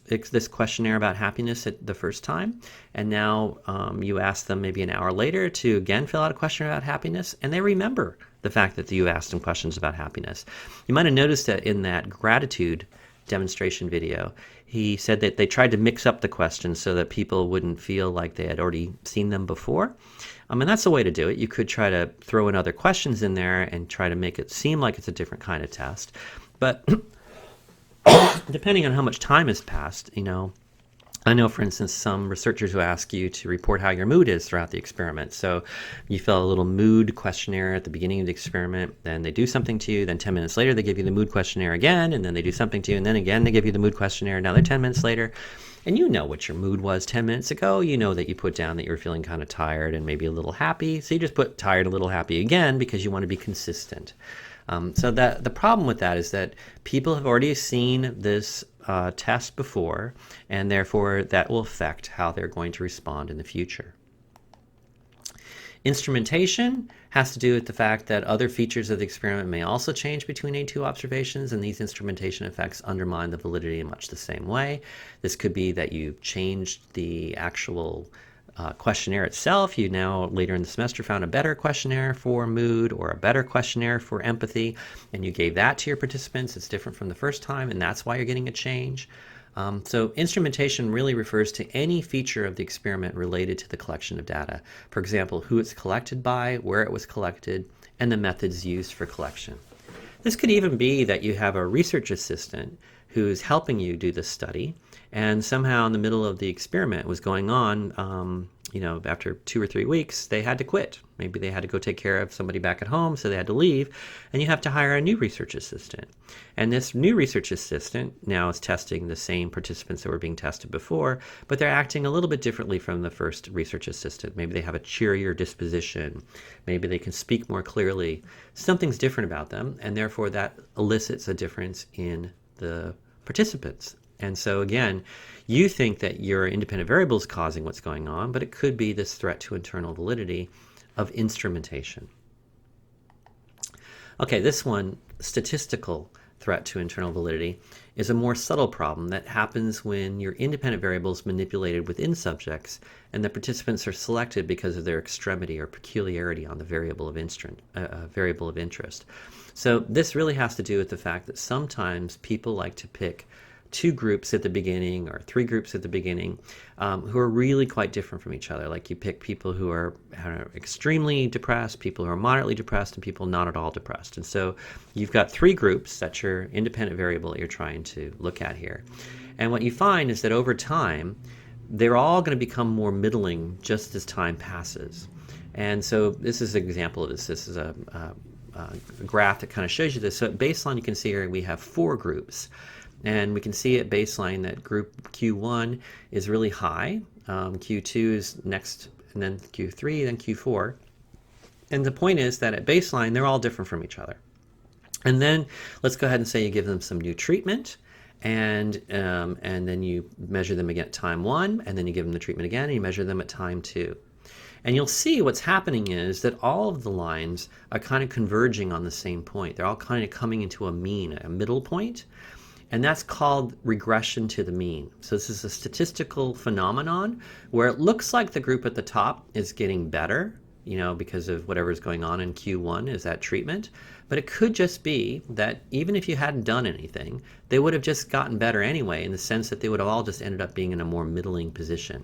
questionnaire about happiness at the first time, and now you ask them maybe an hour later to again fill out a questionnaire about happiness, and they remember the fact that you asked them questions about happiness. You might have noticed that in that gratitude demonstration video, he said that they tried to mix up the questions so that people wouldn't feel like they had already seen them before. And that's the way to do it. You could try to throw in other questions in there and try to make it seem like it's a different kind of test. But depending on how much time has passed, I know, for instance, some researchers who ask you to report how your mood is throughout the experiment. So you fill out a little mood questionnaire at the beginning of the experiment, then they do something to you, then 10 minutes later they give you the mood questionnaire again, and then they do something to you, and then again they give you the mood questionnaire another 10 minutes later. And you know what your mood was 10 minutes ago. You know that you put down that you were feeling kind of tired and maybe a little happy. So you just put tired, a little happy again because you want to be consistent. So that the problem with that is that people have already seen this test before, and therefore that will affect how they're going to respond in the future. Instrumentation has to do with the fact that other features of the experiment may also change between any two observations, and these instrumentation effects undermine the validity in much the same way. This could be that you changed the actual questionnaire itself. You now later in the semester found a better questionnaire for mood or a better questionnaire for empathy, and you gave that to your participants. It's different from the first time, and that's why you're getting a change. So instrumentation really refers to any feature of the experiment related to the collection of data. For example, who it's collected by, where it was collected, and the methods used for collection. This could even be that you have a research assistant who's helping you do the study, and somehow in the middle of the experiment was going on, after 2 or 3 weeks, they had to quit. Maybe they had to go take care of somebody back at home, so they had to leave, and you have to hire a new research assistant. And this new research assistant now is testing the same participants that were being tested before, but they're acting a little bit differently from the first research assistant. Maybe they have a cheerier disposition. Maybe they can speak more clearly. Something's different about them, and therefore that elicits a difference in the participants. And so again, you think that your independent variable is causing what's going on, but it could be this threat to internal validity of instrumentation. Okay, this one, statistical threat to internal validity, is a more subtle problem that happens when your independent variable is manipulated within subjects and the participants are selected because of their extremity or peculiarity on the variable of interest. So this really has to do with the fact that sometimes people like to pick 2 groups at the beginning or 3 groups at the beginning who are really quite different from each other. Like you pick people who are extremely depressed, people who are moderately depressed, and people not at all depressed. And so you've got 3 groups. That's your independent variable that you're trying to look at here. And what you find is that over time, they're all going to become more middling just as time passes. And so this is an example of this. This is a graph that kind of shows you this. So at baseline, you can see here we have 4 groups. And we can see at baseline that group Q1 is really high, Q2 is next, and then Q3, then Q4. And the point is that at baseline, they're all different from each other. And then let's go ahead and say you give them some new treatment, and then you measure them again at time 1, and then you give them the treatment again, and you measure them at time 2. And you'll see what's happening is that all of the lines are kind of converging on the same point. They're all kind of coming into a mean, a middle point. And that's called regression to the mean. So this is a statistical phenomenon where it looks like the group at the top is getting better, because of whatever's going on in Q1 is that treatment. But it could just be that even if you hadn't done anything, they would have just gotten better anyway, in the sense that they would have all just ended up being in a more middling position.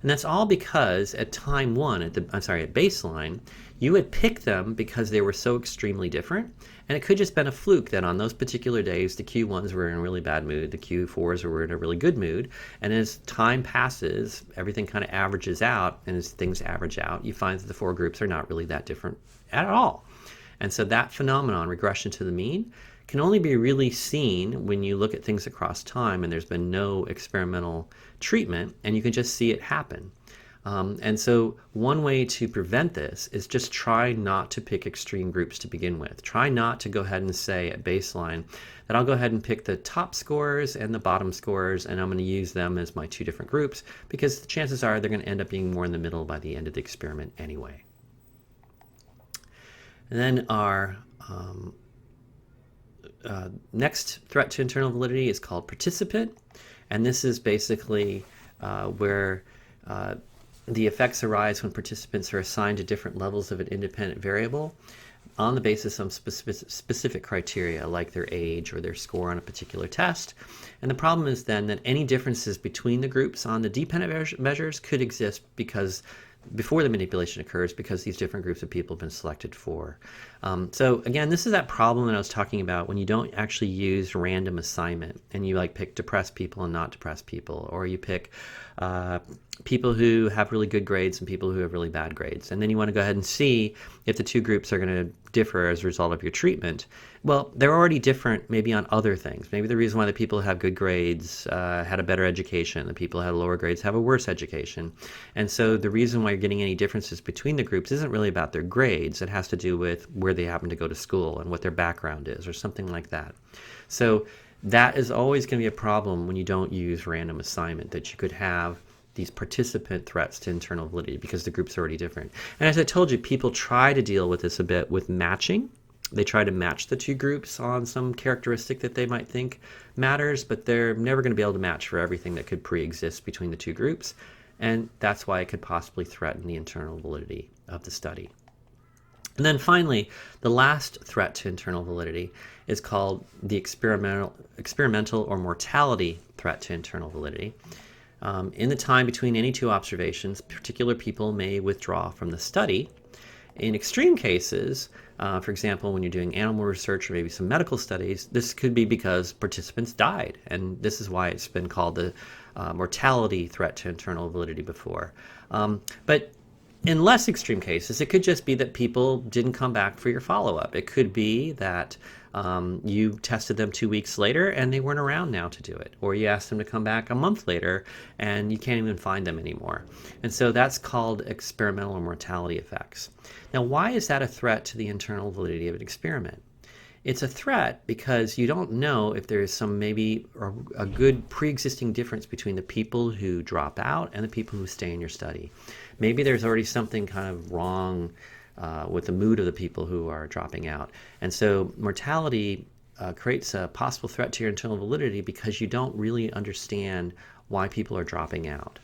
And that's all because at time 1, at baseline, you would pick them because they were so extremely different. And it could just been a fluke that on those particular days, the Q1s were in a really bad mood, the Q4s were in a really good mood. And as time passes, everything kind of averages out. And as things average out, you find that the four groups are not really that different at all. And so that phenomenon, regression to the mean, can only be really seen when you look at things across time and there's been no experimental treatment, and you can just see it happen. And so one way to prevent this is just try not to pick extreme groups to begin with. Try not to go ahead and say at baseline that I'll go ahead and pick the top scorers and the bottom scorers, and I'm going to use them as my two different groups, because the chances are they're going to end up being more in the middle by the end of the experiment anyway. And then our next threat to internal validity is called participant. And this is basically where the effects arise when participants are assigned to different levels of an independent variable on the basis of specific criteria, like their age or their score on a particular test. And the problem is then that any differences between the groups on the dependent measures could exist before the manipulation occurs, because these different groups of people have been selected for. So again, this is that problem that I was talking about when you don't actually use random assignment and you like pick depressed people and not depressed people, or you pick people who have really good grades and people who have really bad grades. And then you want to go ahead and see if the two groups are going to differ as a result of your treatment. Well, they're already different maybe on other things. Maybe the reason why the people who have good grades had a better education, the people who had lower grades have a worse education. And so the reason why you're getting any differences between the groups isn't really about their grades. It has to do with where they happen to go to school and what their background is, or something like that. So that is always going to be a problem when you don't use random assignment, that you could have these participant threats to internal validity because the groups are already different. And as I told you, people try to deal with this a bit with matching. They try to match the two groups on some characteristic that they might think matters, but they're never going to be able to match for everything that could pre-exist between the two groups. And that's why it could possibly threaten the internal validity of the study. And then finally, the last threat to internal validity is called the experimental or mortality threat to internal validity. In the time between any two observations, particular people may withdraw from the study. In extreme cases, for example, when you're doing animal research or maybe some medical studies, this could be because participants died. And this is why it's been called the mortality threat to internal validity before. But in less extreme cases, it could just be that people didn't come back for your follow-up. It could be that you tested them 2 weeks later and they weren't around now to do it. Or you asked them to come back a month later and you can't even find them anymore. And so that's called experimental or mortality effects. Now, why is that a threat to the internal validity of an experiment? It's a threat because you don't know if there is some maybe a good pre-existing difference between the people who drop out and the people who stay in your study. Maybe there's already something kind of wrong with the mood of the people who are dropping out. And so mortality creates a possible threat to your internal validity because you don't really understand why people are dropping out.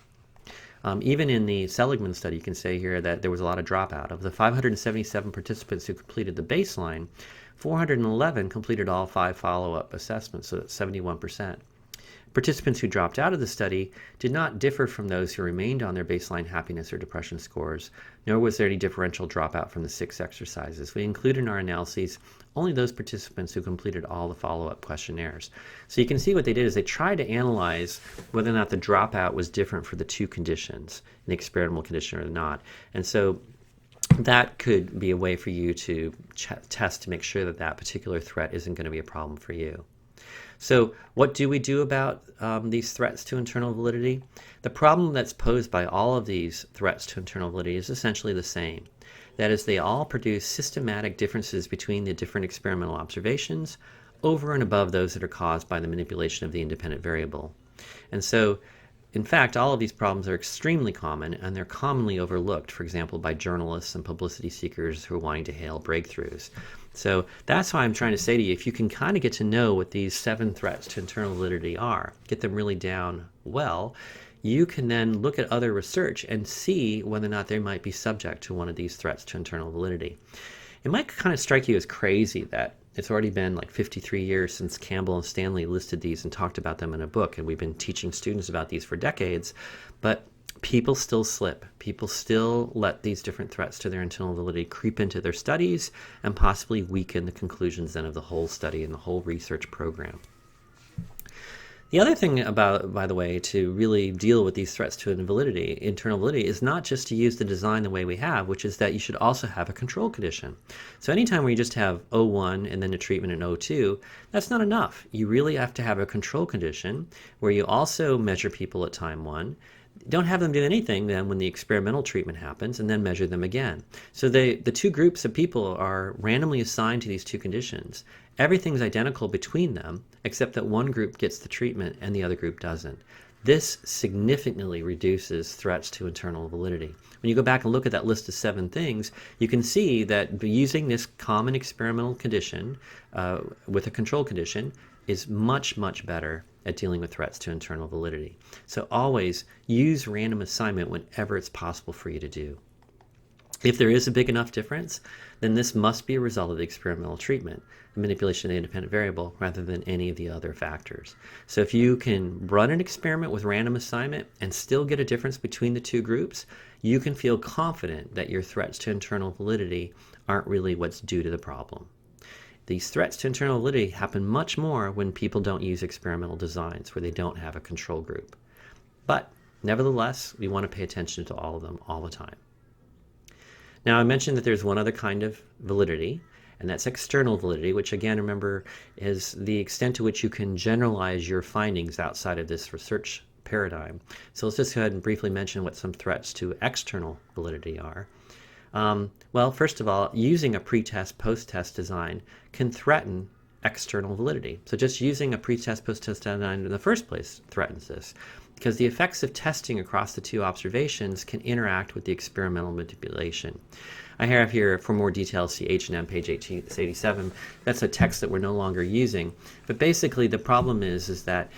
Even in the Seligman study, you can say here that there was a lot of dropout. Of the 577 participants who completed the baseline, 411 completed all 5 follow-up assessments, so that's 71%. Participants who dropped out of the study did not differ from those who remained on their baseline happiness or depression scores, nor was there any differential dropout from the 6 exercises. We included in our analyses only those participants who completed all the follow-up questionnaires. So you can see what they did is they tried to analyze whether or not the dropout was different for the two conditions, the experimental condition or not. And so that could be a way for you to test to make sure that that particular threat isn't going to be a problem for you. So what do we do about these threats to internal validity? The problem that's posed by all of these threats to internal validity is essentially the same. That is, they all produce systematic differences between the different experimental observations over and above those that are caused by the manipulation of the independent variable. And so, in fact, all of these problems are extremely common, and they're commonly overlooked, for example, by journalists and publicity seekers who are wanting to hail breakthroughs. So that's why I'm trying to say to you, if you can kind of get to know what these 7 threats to internal validity are, get them really down well, you can then look at other research and see whether or not they might be subject to one of these threats to internal validity. It might kind of strike you as crazy that it's already been like 53 years since Campbell and Stanley listed these and talked about them in a book, and we've been teaching students about these for decades. But people still slip. People still let these different threats to their internal validity creep into their studies and possibly weaken the conclusions then of the whole study and the whole research program. The other thing about, by the way, to really deal with these threats to internal validity, is not just to use the design the way we have, which is that you should also have a control condition. So anytime where you just have O1 and then a treatment in O2, that's not enough. You really have to have a control condition where you also measure people at time 1. Don't have them do anything then when the experimental treatment happens, and then measure them again. So the two groups of people are randomly assigned to these two conditions. Everything's identical between them, except that one group gets the treatment and the other group doesn't. This significantly reduces threats to internal validity. When you go back and look at that list of 7 things, you can see that using this common experimental condition with a control condition is much, much better at dealing with threats to internal validity. So always use random assignment whenever it's possible for you to do. If there is a big enough difference, then this must be a result of the experimental treatment, the manipulation of the independent variable, rather than any of the other factors. So if you can run an experiment with random assignment and still get a difference between the two groups, you can feel confident that your threats to internal validity aren't really what's due to the problem. These threats to internal validity happen much more when people don't use experimental designs, where they don't have a control group. But nevertheless, we want to pay attention to all of them all the time. Now, I mentioned that there's one other kind of validity, and that's external validity, which again, remember, is the extent to which you can generalize your findings outside of this research paradigm. So let's just go ahead and briefly mention what some threats to external validity are. Well, first of all, using a pre-test, post-test design can threaten external validity. So just using a pre-test, post-test design in the first place threatens this, because the effects of testing across the two observations can interact with the experimental manipulation. I have here, for more details, see H&M page 87. That's a text that we're no longer using. But basically, the problem is that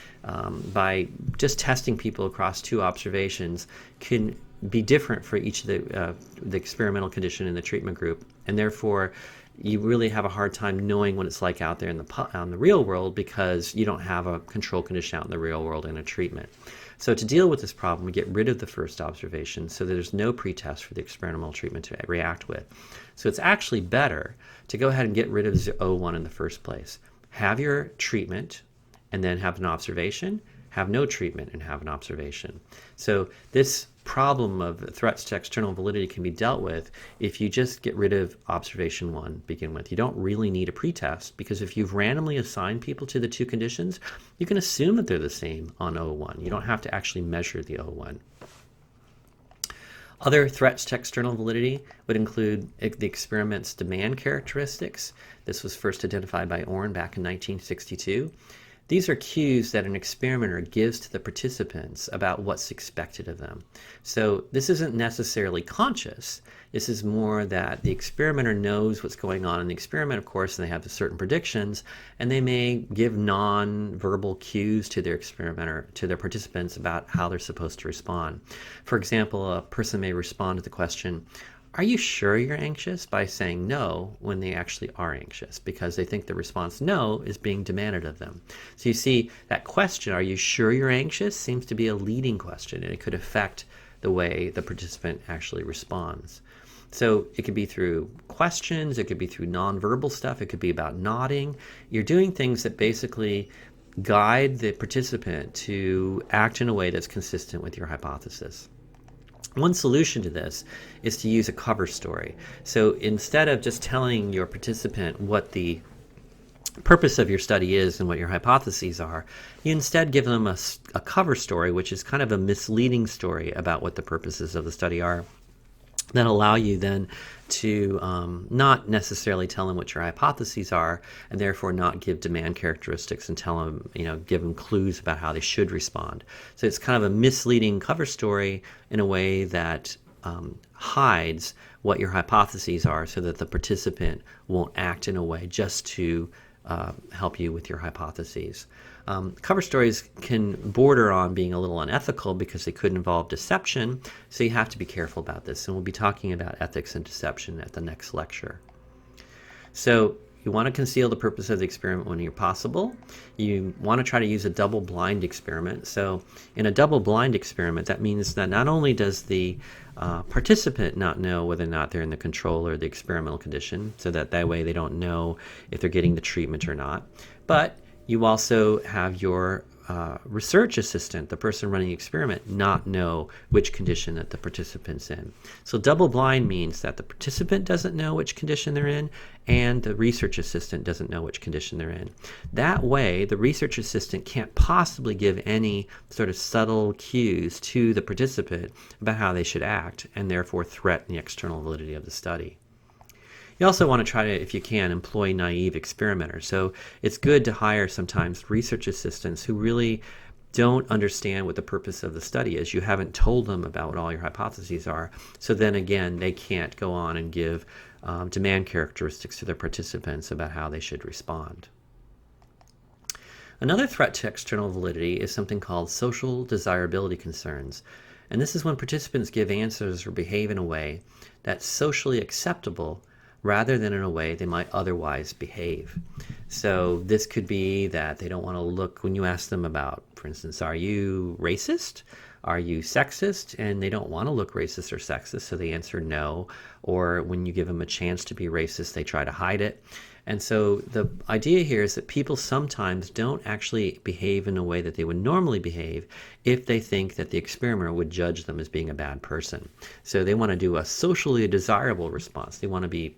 by just testing people across two observations can be different for each of the experimental condition and the treatment group, and therefore you really have a hard time knowing what it's like out there in the real world, because you don't have a control condition out in the real world in a treatment. So to deal with this problem, we get rid of the first observation so that there's no pretest for the experimental treatment to react with. So it's actually better to go ahead and get rid of O1 in the first place. Have your treatment and then have an observation, have no treatment and have an observation. So this problem of threats to external validity can be dealt with if you just get rid of observation 1 begin with. You don't really need a pretest, because if you've randomly assigned people to the two conditions, you can assume that they're the same on O1. You don't have to actually measure the O1. Other threats to external validity would include the experiment's demand characteristics. This was first identified by Orn back in 1962. These are cues that an experimenter gives to the participants about what's expected of them. So this isn't necessarily conscious. This is more that the experimenter knows what's going on in the experiment, of course, and they have certain predictions, and they may give non-verbal cues to their experimenter, to their participants, about how they're supposed to respond. For example, a person may respond to the question, "Are you sure you're anxious?" by saying no when they actually are anxious, because they think the response no is being demanded of them. So you see, that question, "Are you sure you're anxious?" seems to be a leading question, and it could affect the way the participant actually responds. So it could be through questions, it could be through nonverbal stuff, it could be about nodding. You're doing things that basically guide the participant to act in a way that's consistent with your hypothesis. One solution to this is to use a cover story. So instead of just telling your participant what the purpose of your study is and what your hypotheses are, you instead give them a cover story, which is kind of a misleading story about what the purposes of the study are, that allow you then to not necessarily tell them what your hypotheses are, and therefore not give demand characteristics and tell them, give them clues about how they should respond. So it's kind of a misleading cover story in a way that hides what your hypotheses are, so that the participant won't act in a way just to help you with your hypotheses. Cover stories can border on being a little unethical because they could involve deception, so you have to be careful about this, and we'll be talking about ethics and deception at the next lecture. So You want to conceal the purpose of the experiment when you're possible. You want to try to use a double-blind experiment. So in a double-blind experiment, that means that not only does the participant not know whether or not they're in the control or the experimental condition, so that way they don't know if they're getting the treatment or not, but you also have your research assistant, the person running the experiment, not know which condition that the participant's in. So double blind means that the participant doesn't know which condition they're in and the research assistant doesn't know which condition they're in. That way, the research assistant can't possibly give any sort of subtle cues to the participant about how they should act and therefore threaten the external validity of the study. You also want to try to, if you can, employ naive experimenters. So it's good to hire sometimes research assistants who really don't understand what the purpose of the study is. You haven't told them about what all your hypotheses are. So then again, they can't go on and give demand characteristics to their participants about how they should respond. Another threat to external validity is something called social desirability concerns. And this is when participants give answers or behave in a way that's socially acceptable rather than in a way they might otherwise behave. So this could be that they don't want to look, when you ask them about, for instance, are you racist? Are you sexist? And they don't want to look racist or sexist, so they answer no. Or when you give them a chance to be racist, they try to hide it. And so the idea here is that people sometimes don't actually behave in a way that they would normally behave if they think that the experimenter would judge them as being a bad person. So they want to do a socially desirable response. They want to be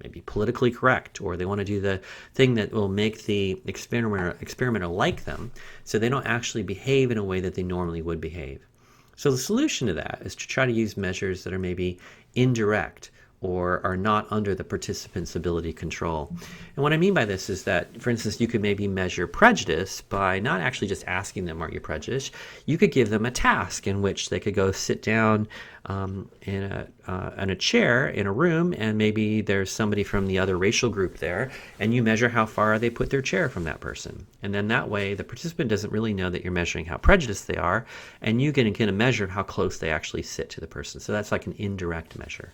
maybe politically correct, or they want to do the thing that will make the experimenter like them, so they don't actually behave in a way that they normally would behave. So the solution to that is to try to use measures that are maybe indirect or are not under the participant's ability control. And what I mean by this is that, for instance, you could maybe measure prejudice by not actually just asking them, are you prejudiced? You could give them a task in which they could go sit down in a chair in a room, and maybe there's somebody from the other racial group there, and you measure how far they put their chair from that person. And then that way, the participant doesn't really know that you're measuring how prejudiced they are, and you can get a measure of how close they actually sit to the person. So that's like an indirect measure.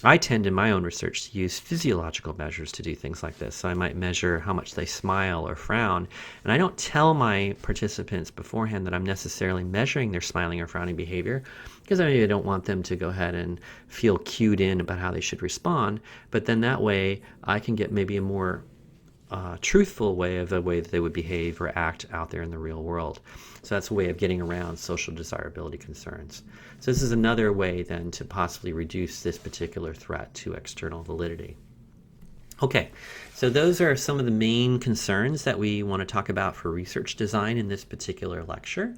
I tend in my own research to use physiological measures to do things like this. So I might measure how much they smile or frown, and I don't tell my participants beforehand that I'm necessarily measuring their smiling or frowning behavior, because I don't want them to go ahead and feel cued in about how they should respond. But then that way I can get maybe a more truthful way of the way that they would behave or act out there in the real world. So that's a way of getting around social desirability concerns. So this is another way then to possibly reduce this particular threat to external validity. Okay, so those are some of the main concerns that we want to talk about for research design in this particular lecture.